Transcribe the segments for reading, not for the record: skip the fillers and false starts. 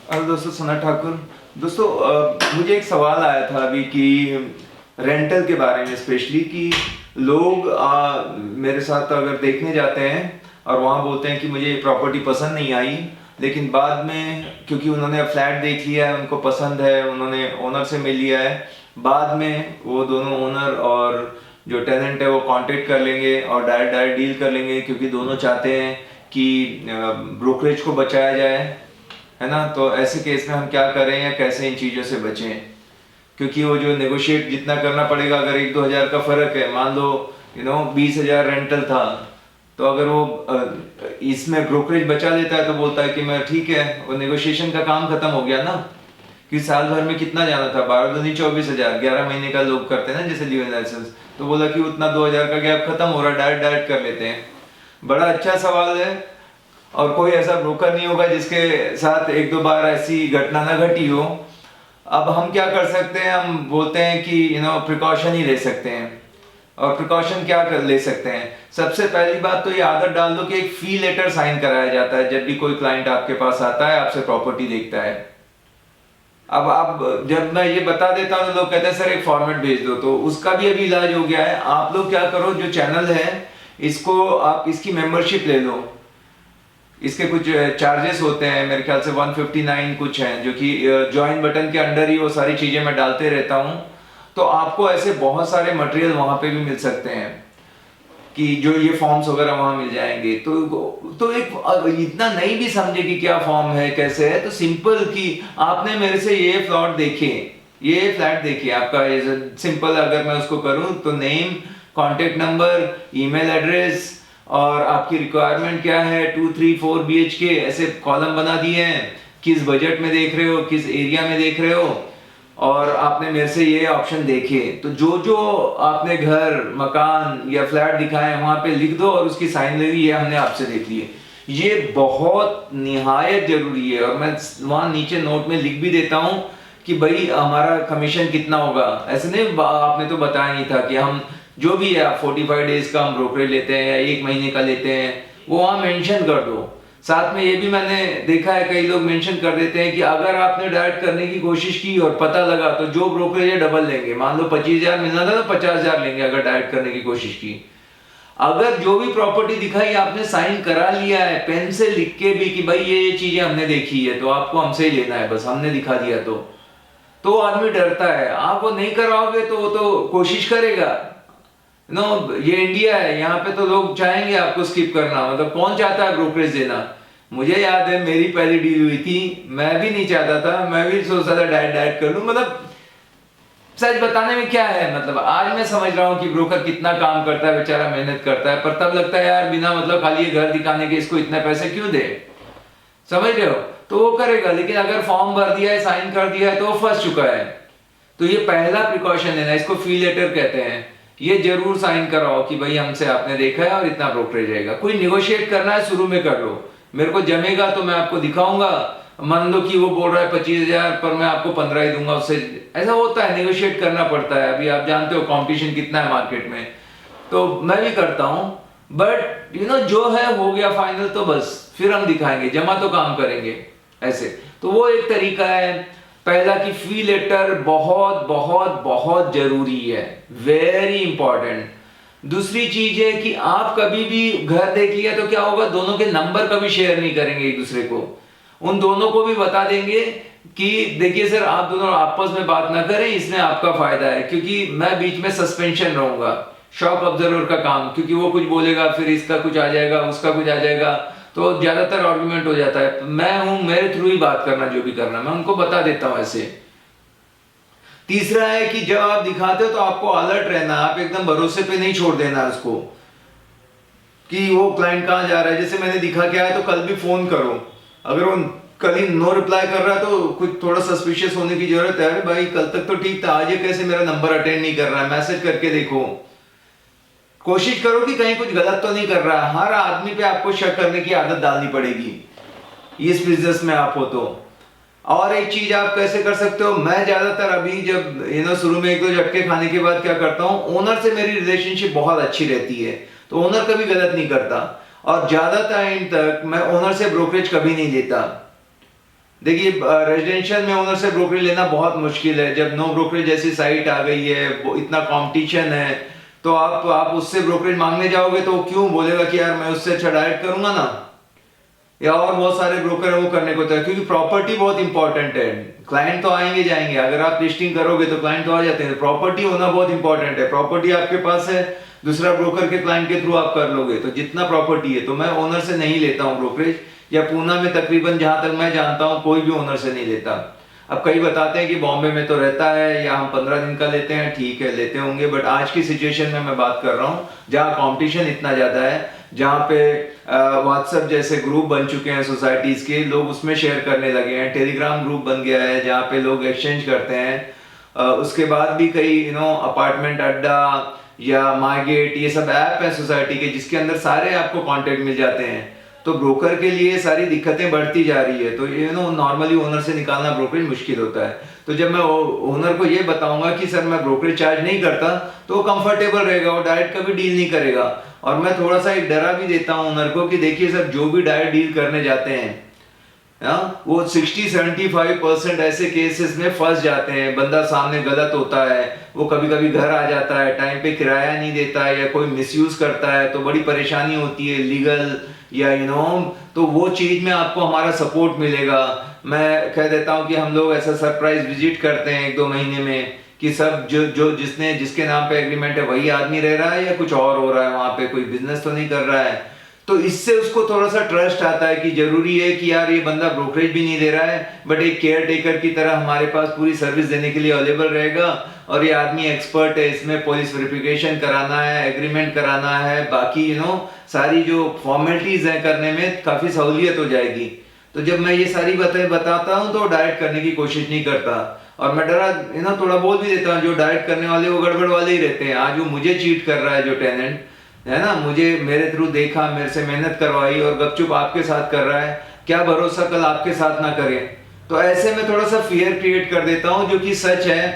Hello दोस्तों, सना ठाकुर। दोस्तों, मुझे एक सवाल आया था अभी कि रेंटल के बारे में, स्पेशली कि लोग मेरे साथ अगर देखने जाते हैं और वहाँ बोलते हैं कि मुझे ये प्रॉपर्टी पसंद नहीं आई, लेकिन बाद में क्योंकि उन्होंने फ्लैट देख लिया है, उनको पसंद है, उन्होंने ओनर से मिल लिया है, बाद में वो दोनों ओनर और जो टेनेंट है वो कांटेक्ट कर लेंगे और डायरेक्ट डायरेक्ट डील कर लेंगे, क्योंकि दोनों चाहते हैं कि ब्रोकरेज को बचाया जाए, है ना। तो ऐसे केस में हम क्या करें या कैसे इन चीज़ों से बचें, क्योंकि वो जो नेगोशिएट जितना करना पड़ेगा, अगर 1-2 हज़ार का फर्क है, मान लो 20,000 रेंटल था, तो अगर वो इसमें ब्रोकरेज बचा लेता है तो बोलता है कि मैं ठीक है, वो नेगोशिएशन का काम खत्म हो गया ना। कि साल भर में कितना जाना था, 12 दूनी 24,000, 11 महीने का लोग करते हैं ना जैसे लिव इन लाइसेंस, तो बोला कि उतना 2,000 का गैप खत्म हो रहा, डायरेक्ट डायरेक्ट कर लेते हैं। बड़ा अच्छा सवाल है, और कोई ऐसा ब्रोकर नहीं होगा जिसके साथ 1-2 बार ऐसी घटना ना घटी हो। अब हम क्या कर सकते हैं, हम बोलते हैं कि प्रिकॉशन ही ले सकते हैं। और प्रिकॉशन क्या कर ले सकते हैं, सबसे पहली बात तो ये आदत डाल दो कि एक फी लेटर साइन कराया जाता है जब भी कोई क्लाइंट आपके पास आता है, आपसे प्रॉपर्टी देखता है। अब जब मैं ये बता देता हूँ तो लोग कहते हैं सर एक फॉर्मेट भेज दो, तो उसका भी अभी इलाज हो गया है। आप लोग क्या करो, जो चैनल है इसको आप इसकी मेंबरशिप ले लो। इसके कुछ चार्जेस होते हैं, मेरे ख्याल से 159 कुछ हैं, जो कि ज्वाइन बटन के अंडर ही वो सारी चीजें मैं डालते रहता हूँ। तो आपको ऐसे बहुत सारे मटेरियल वहां पे भी मिल सकते हैं कि जो ये फॉर्म्स वगैरह वहां मिल जाएंगे। तो एक इतना नहीं भी समझे कि क्या फॉर्म है कैसे है, तो सिंपल कि आपने मेरे से ये प्लॉट देखे, ये फ्लैट देखिए, आपका सिंपल अगर मैं उसको करूं तो name, contact number, email address और आपकी रिक्वायरमेंट क्या है, 2, 3, 4 BHK ऐसे कॉलम बना दिए हैं, किस बजट में देख रहे हो, किस एरिया में देख रहे हो, और आपने मेरे से ये ऑप्शन देखे, तो जो जो आपने घर, मकान या फ्लैट दिखाए वहां पे लिख दो और उसकी साइन ले ली, ये हमने आपसे देख लिए। ये बहुत निहायत जरूरी है, और मैं वहां नीचे नोट में लिख भी देता हूं कि भाई हमारा कमीशन कितना होगा। ऐसे नहीं, आपने तो बताया नहीं था कि हम जो भी है 45 डेज का हम ब्रोकरेज लेते हैं या 1 महीने का लेते हैं, वो वहां मेंशन कर दो। साथ में ये भी मैंने देखा है, कई लोग मेंशन कर देते हैं कि अगर आपने डायरेक्ट करने की कोशिश की और पता लगा तो जो ब्रोकरेज है डबल लेंगे। मान लो 25,000 मिलना था तो 50,000 लेंगे अगर डायरेक्ट करने की कोशिश की। अगर जो भी प्रॉपर्टी दिखाई आपने साइन करा लिया है पेन से लिख के भी कि भाई ये चीजें हमने देखी है, तो आपको हमसे ही लेना है, बस हमने दिखा दिया, तो आदमी डरता है। आप वो नहीं कराओगे तो वो तो कोशिश करेगा। ये इंडिया है, यहाँ पे तो लोग चाहेंगे आपको स्किप करना, मतलब कौन चाहता है ब्रोकरेज देना। मुझे याद है मेरी पहली डील हुई थी, मैं भी नहीं चाहता था, मैं भी सोचता था डायरेक्ट डायरेक्ट कर लूं। मतलब सच बताने में क्या है, मतलब आज मैं समझ रहा हूँ कि ब्रोकर कितना काम करता है, बेचारा मेहनत करता है, पर तब लगता है यार बिना मतलब खाली ये घर दिखाने के इसको इतने पैसे क्यों दे। समझ रहे हो, तो वो करेगा, लेकिन अगर फॉर्म भर दिया है, साइन कर दिया है, तो वो फंस चुका है। तो ये पहला प्रिकॉशन है ना, इसको फी लेटर कहते हैं। ये जरूर साइन कराओ कि भाई हमसे आपने देखा है और इतना ब्रोकरेज रहेगा। कोई निगोशिएट करना है शुरू में कर लो, मेरे को जमेगा तो मैं आपको दिखाऊंगा। मान लो कि वो बोल रहा है 25,000 पर मैं आपको 15 ही दूंगा, उससे ऐसा होता है, नेगोशिएट करना पड़ता है। अभी आप जानते हो कंपटीशन कितना है मार्केट में, तो मैं भी करता हूं। बट जो है हो गया फाइनल, तो बस फिर हम दिखाएंगे, जमा तो काम करेंगे ऐसे। तो वो एक तरीका है पहला कि फी लेटर बहुत बहुत बहुत जरूरी है, वेरी इंपॉर्टेंट। दूसरी चीज है कि आप कभी भी घर देख लिया तो क्या होगा, दोनों के नंबर कभी शेयर नहीं करेंगे एक दूसरे को। उन दोनों को भी बता देंगे कि देखिए सर, आप दोनों आपस में बात ना करें, इसमें आपका फायदा है, क्योंकि मैं बीच में सस्पेंशन रहूंगा, शॉक ऑब्जर्वर का काम, क्योंकि वो कुछ बोलेगा फिर इसका कुछ आ जाएगा, उसका कुछ आ जाएगा, तो ज्यादातर आर्गुमेंट हो जाता है। मैं हूं, मेरे थ्रू ही बात करना, जो भी करना मैं उनको बता देता हूं ऐसे। तीसरा है कि जब आप दिखाते हो तो आपको अलर्ट रहना, आप एकदम भरोसे पे नहीं छोड़ देना उसको कि वो क्लाइंट कहां जा रहा है। जैसे मैंने दिखा के आया तो कल भी फोन करो, अगर वो कल ही नो रिप्लाई कर रहा है तो कुछ थोड़ा सस्पिशियस होने की जरूरत है। अरे भाई कल तक तो ठीक था, आज ये कैसे मेरा नंबर अटेंड नहीं कर रहा है, मैसेज करके देखो, कोशिश करो कि कहीं कुछ गलत तो नहीं कर रहा है। हर आदमी पे आपको शक करने की आदत डालनी पड़ेगी इस बिजनेस में आप हो तो। और एक चीज आप कैसे कर सकते हो, मैं ज्यादातर अभी जब शुरू में 1-2 झटके खाने के बाद क्या करता हूँ, ओनर से मेरी रिलेशनशिप बहुत अच्छी रहती है, तो ओनर कभी गलत नहीं करता, और ज्यादा टाइम तक मैं ओनर से ब्रोकरेज कभी नहीं लेता। देखिए रेजिडेंशियल में ओनर से ब्रोकरेज लेना बहुत मुश्किल है। जब नो ब्रोकरेज जैसी साइट आ गई है, इतना कंपटीशन है, तो आप उससे ब्रोकरेज मांगने जाओगे तो क्यों बोलेगा कि यार मैं उससे अच्छा डायरेक्ट करूंगा ना, या और बहुत सारे ब्रोकर है वो करने को तैयार, क्योंकि प्रॉपर्टी बहुत इंपॉर्टेंट है। क्लाइंट तो आएंगे जाएंगे, अगर आप लिस्टिंग करोगे तो क्लाइंट तो आ जाते हैं, प्रॉपर्टी होना बहुत इंपॉर्टेंट है। प्रॉपर्टी आपके पास है, दूसरा ब्रोकर के क्लाइंट के थ्रू आप कर लोगे, तो जितना प्रॉपर्टी है, तो मैं ओनर से नहीं लेता हूँ ब्रोकरेज, या पूना में तकरीबन जहां तक मैं जानता हूँ कोई भी ओनर से नहीं लेता। अब कई बताते हैं कि बॉम्बे में तो रहता है या हम 15 दिन का लेते हैं, ठीक है लेते होंगे, बट आज की सिचुएशन में मैं बात कर रहा हूँ जहाँ कंपटीशन इतना ज्यादा है, जहाँ पे व्हाट्सएप जैसे ग्रुप बन चुके हैं सोसाइटीज के, लोग उसमें शेयर करने लगे हैं, टेलीग्राम ग्रुप बन गया है जहाँ पे लोग एक्सचेंज करते हैं। उसके बाद भी कई अपार्टमेंट अड्डा या मार्गेट, ये सब ऐप है सोसाइटी के जिसके अंदर सारे आपको कांटेक्ट मिल जाते हैं। तो ब्रोकर के लिए सारी दिक्कतें बढ़ती जा रही है, तो नॉर्मली ओनर से निकालना ब्रोकरेज मुश्किल होता है। तो जब मैं ओनर को ये बताऊंगा कि सर मैं ब्रोकरेज चार्ज नहीं करता, तो वो कंफर्टेबल रहेगा, वो डायरेक्ट कभी डील नहीं करेगा। और मैं थोड़ा सा एक डरा भी देता हूँ ओनर को कि देखिए सर, जो भी डायरेक्ट डील करने जाते हैं वो 60-75% ऐसे केसेस में फंस जाते हैं। बंदा सामने गलत होता है, वो कभी कभी घर आ जाता है, टाइम पे किराया नहीं देता है, या कोई मिसयूज करता है, तो बड़ी परेशानी होती है लीगल या तो वो चीज में आपको हमारा सपोर्ट मिलेगा। मैं कह देता हूँ कि हम लोग ऐसा सरप्राइज विजिट करते हैं 1-2 महीने में, कि सब जो जिसके नाम पे एग्रीमेंट है वही आदमी रह रहा है या कुछ और हो रहा है, वहां पे कोई बिजनेस तो नहीं कर रहा है। तो इससे उसको थोड़ा सा ट्रस्ट आता है कि जरूरी है कि यार ये बंदा ब्रोकरेज भी नहीं दे रहा है, बट एक केयर टेकर की तरह हमारे पास पूरी सर्विस देने के लिए अवेलेबल रहेगा, और ये आदमी एक्सपर्ट है इसमें, पुलिस वेरिफिकेशन कराना है, एग्रीमेंट कराना है, बाकी सारी जो फॉर्मेलिटीज है करने में काफी सहूलियत हो जाएगी। तो जब मैं ये सारी बातें बताता हूँ तो डायरेक्ट करने की कोशिश नहीं करता, और मैं डरा थोड़ा बोल भी देता हूँ, जो डायरेक्ट करने वाले वो गड़बड़ वाले ही रहते हैं। आज वो मुझे चीट कर रहा है, जो टेनेंट है ना, मुझे मेरे थ्रू देखा, मेरे से मेहनत करवाई, और गपचुप आपके साथ कर रहा है, क्या भरोसा कल आपके साथ ना करे। तो ऐसे में थोड़ा सा फियर क्रिएट कर देता हूँ, जो कि सच है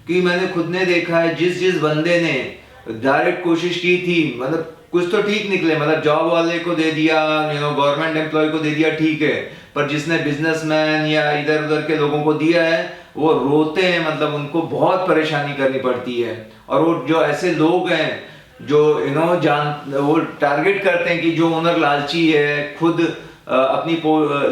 कि मैंने खुद ने देखा है। जिस बंदे ने डायरेक्ट कोशिश की थी, मतलब कुछ तो ठीक निकले, मतलब जॉब वाले को दे दिया, गवर्नमेंट एम्प्लॉय को दे दिया, ठीक है, पर जिसने बिजनेसमैन या इधर उधर के लोगों को दिया है वो रोते हैं, मतलब उनको बहुत परेशानी करनी पड़ती है। और वो जो ऐसे लोग हैं जो वो टारगेट करते हैं कि जो ओनर लालची है, खुद अपनी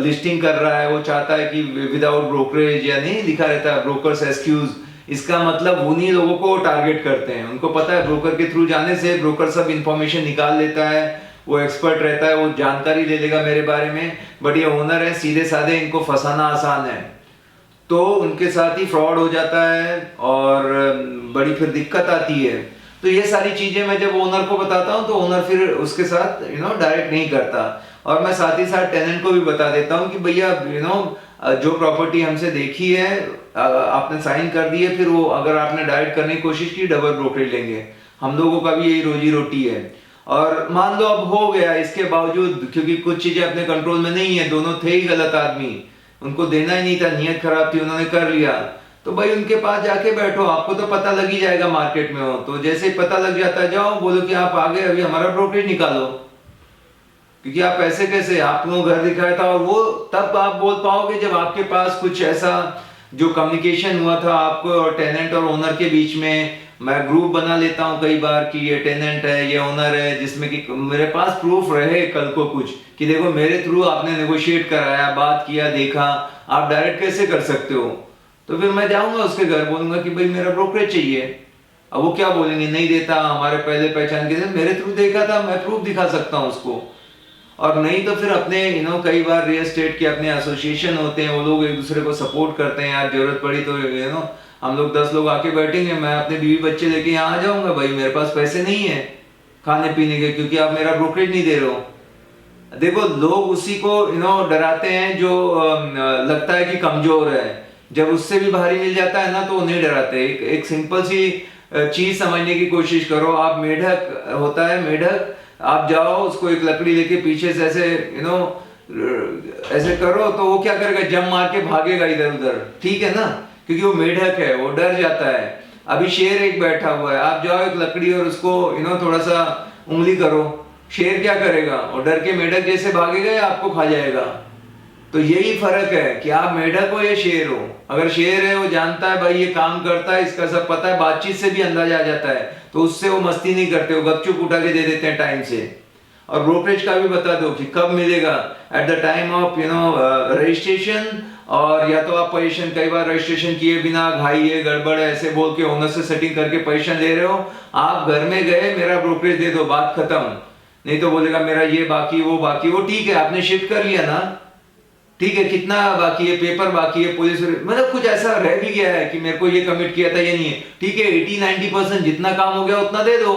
लिस्टिंग कर रहा है, वो चाहता है कि विदाउट ब्रोकरेज, या नहीं लिखा रहता है ब्रोकर्स एक्सक्यूज, इसका मतलब उन्हीं लोगों को टारगेट करते हैं। उनको पता है ब्रोकर के थ्रू जाने से ब्रोकर सब इंफॉर्मेशन निकाल लेता है, वो एक्सपर्ट रहता है, वो जानकारी ले लेगा मेरे बारे में, बट ये ओनर है सीधे साधे, इनको फंसाना आसान है, तो उनके साथ ही फ्रॉड हो जाता है और बड़ी फिर दिक्कत आती है। तो ये सारी चीजें मैं जब ओनर को बताता हूँ तो ओनर फिर उसके साथ डायरेक्ट नहीं करता। और मैं साथ ही साथ टेनेंट को भी बता देता हूँ कि भैया जो प्रॉपर्टी हमसे देखी है, आपने साइन कर दी है, फिर वो अगर आपने डायरेक्ट करने की कोशिश की, डबल ब्रोकरेज लेंगे। हम लोगों का भी यही रोजी रोटी है। और मान लो अब हो गया, इसके बावजूद क्योंकि कुछ चीजें अपने कंट्रोल में नहीं है, दोनों थे ही गलत आदमी, उनको देना ही नहीं था, नियत खराब थी, उन्होंने कर लिया, तो भाई उनके पास जाके बैठो, आपको तो पता लग ही जाएगा मार्केट में हो, तो जैसे ही पता लग जाता है जाओ बोलो कि आप आगे अभी हमारा ब्रोकरेज निकालो, क्योंकि आप ऐसे कैसे, आपको घर दिखाया था, और वो तब आप बोल पाओगे जब आपके पास कुछ ऐसा जो कम्युनिकेशन हुआ था आपको और टेनेंट और ओनर के बीच में। मैं ग्रुप बना लेता हूँ कई बार कि ये टेनेंट है, ये ओनर है, जिसमें कि मेरे पास प्रूफ रहे कल को कुछ, कि देखो मेरे थ्रू आपने नेगोशिएट कराया, बात किया, देखा, आप डायरेक्ट कैसे कर सकते हो। तो फिर मैं जाऊंगा उसके घर, बोलूंगा कि भाई मेरा ब्रोकरेज चाहिए। अब वो क्या बोलेंगे, नहीं देता, हमारे पहले पहचान के, मेरे थ्रू देखा था, मैं प्रूफ दिखा सकता हूँ उसको। और नहीं तो फिर अपने कई बार रियल एस्टेट के अपने एसोसिएशन होते हैं, वो लोग एक दूसरे को सपोर्ट करते हैं, यार जरूरत पड़ी तो हम लोग 10 लोग आके बैठेंगे, मैं अपने बीवी बच्चे लेके यहाँ आ जाऊंगा, भाई मेरे पास पैसे नहीं है खाने पीने के, क्योंकि आप मेरा ब्रोकरेज नहीं दे रहे हो। देखो लोग उसी को डराते हैं जो लगता है कि कमजोर है, जब उससे भी भारी मिल जाता है ना तो वो नहीं डराते। एक सिंपल सी चीज समझने की कोशिश करो, आप मेढक होता है, मेढक, आप जाओ उसको एक लकड़ी लेके पीछे से ऐसे ऐसे करो, तो वो क्या करेगा, जम मार के भागेगा इधर उधर, ठीक है ना, क्योंकि वो मेढक है, वो डर जाता है। अभी शेर एक बैठा हुआ है, आप जाओ एक लकड़ी और उसको थोड़ा सा उंगली करो, शेर क्या करेगा, और डर के मेढक जैसे भागेगा या आपको खा जाएगा। तो यही फर्क है कि आप मेढक हो या शेर हो। अगर शेर है वो जानता है भाई ये काम करता है, इसका सब पता है, बातचीत से भी अंदाजा आ जाता है, तो उससे वो मस्ती नहीं करते, वो गपचुप उठा के दे देते हैं टाइम से। और ब्रोकरेज का भी बता दो कि कब मिलेगा, at the time of registration, और या तो आप पोजीशन, कई बार रजिस्ट्रेशन किए बिना घाई है, गड़बड़ है, ऐसे बोल के ओनर से सेटिंग करके पोजीशन ले रहे हो, आप घर में गए मेरा ब्रोकरेज दे दो, बात खत्म। नहीं तो बोलेगा मेरा ये बाकी वो बाकी, वो ठीक है आपने शिफ्ट कर लिया ना, ठीक है, कितना बाकी है, पेपर बाकी है, पुलिस, मतलब कुछ ऐसा रह भी गया है कि मेरे को ये कमिट किया था, ये नहीं है, ठीक है, 80-90% जितना काम हो गया उतना दे दो,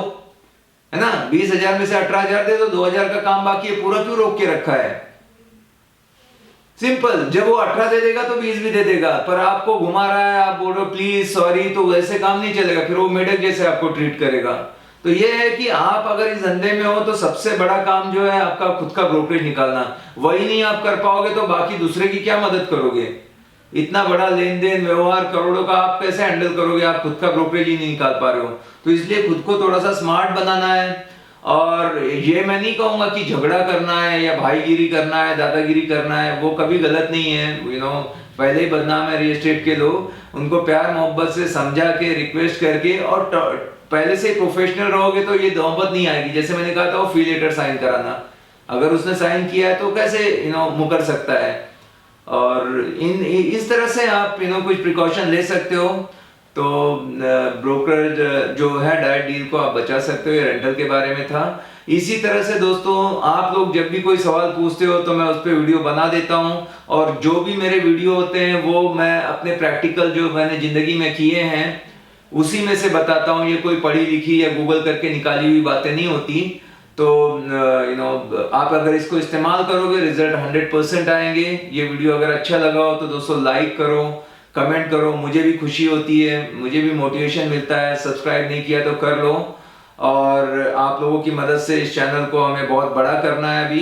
है ना। 20,000 में से 18,000 दे दो, 2,000 का काम बाकी है, पूरा क्यों रोक के रखा है। सिंपल, जब वो 18 दे देगा तो 20 भी दे देगा, पर आपको घुमा रहा है, आप बोलो प्लीज सॉरी, तो वैसे काम नहीं चलेगा, फिर वो मेढक जैसे आपको ट्रीट करेगा। तो ये है कि आप अगर इस धंधे में हो तो सबसे बड़ा काम जो है आपका खुद का ब्रोकरेज निकालना, वही नहीं आप कर पाओगे तो बाकी दूसरे की क्या मदद करोगे। इतना बड़ा लेन देन व्यवहार करोड़ों का आप कैसे हैंडल करोगे, आप खुद का ब्रोकरेज ही नहीं निकाल पा रहे हो। तो इसलिए खुद को थोड़ा सा स्मार्ट बनाना है। और ये मैं नहीं कहूंगा कि झगड़ा करना है या भाईगिरी करना है, दादागिरी करना है, वो कभी गलत नहीं है। पहले ही बदनाम है रियल एस्टेट के लोग, उनको प्यार मोहब्बत से समझा के, रिक्वेस्ट करके, और पहले से प्रोफेशनल रहोगे तो ये नौबत नहीं आएगी। जैसे मैंने कहा था वो फी लेटर साइन कराना, अगर उसने साइन किया है तो कैसे मुकर सकता है। और इस तरह से आप कुछ प्रिकॉशन ले सकते हो, तो ब्रोकर जो है डायरेक्ट डील को आप बचा सकते हो। ये रेंटल के बारे में था। इसी तरह से दोस्तों, आप लोग जब भी कोई सवाल पूछते हो तो मैं उस पर वीडियो बना देता हूँ, और जो भी मेरे वीडियो होते हैं वो मैं अपने प्रैक्टिकल जो मैंने जिंदगी में किए हैं उसी में से बताता हूँ। ये कोई पढ़ी लिखी या गूगल करके निकाली हुई बातें नहीं होती। तो आप अगर इसको इस्तेमाल करोगे रिजल्ट 100% आएंगे। ये वीडियो अगर अच्छा लगा हो तो दोस्तों लाइक करो, कमेंट करो, मुझे भी खुशी होती है, मुझे भी मोटिवेशन मिलता है। सब्सक्राइब नहीं किया तो कर लो, और आप लोगों की मदद से इस चैनल को हमें बहुत बड़ा करना है अभी।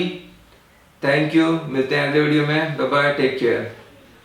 थैंक यू, मिलते हैं अगले वीडियो में, बाय बाय, टेक केयर।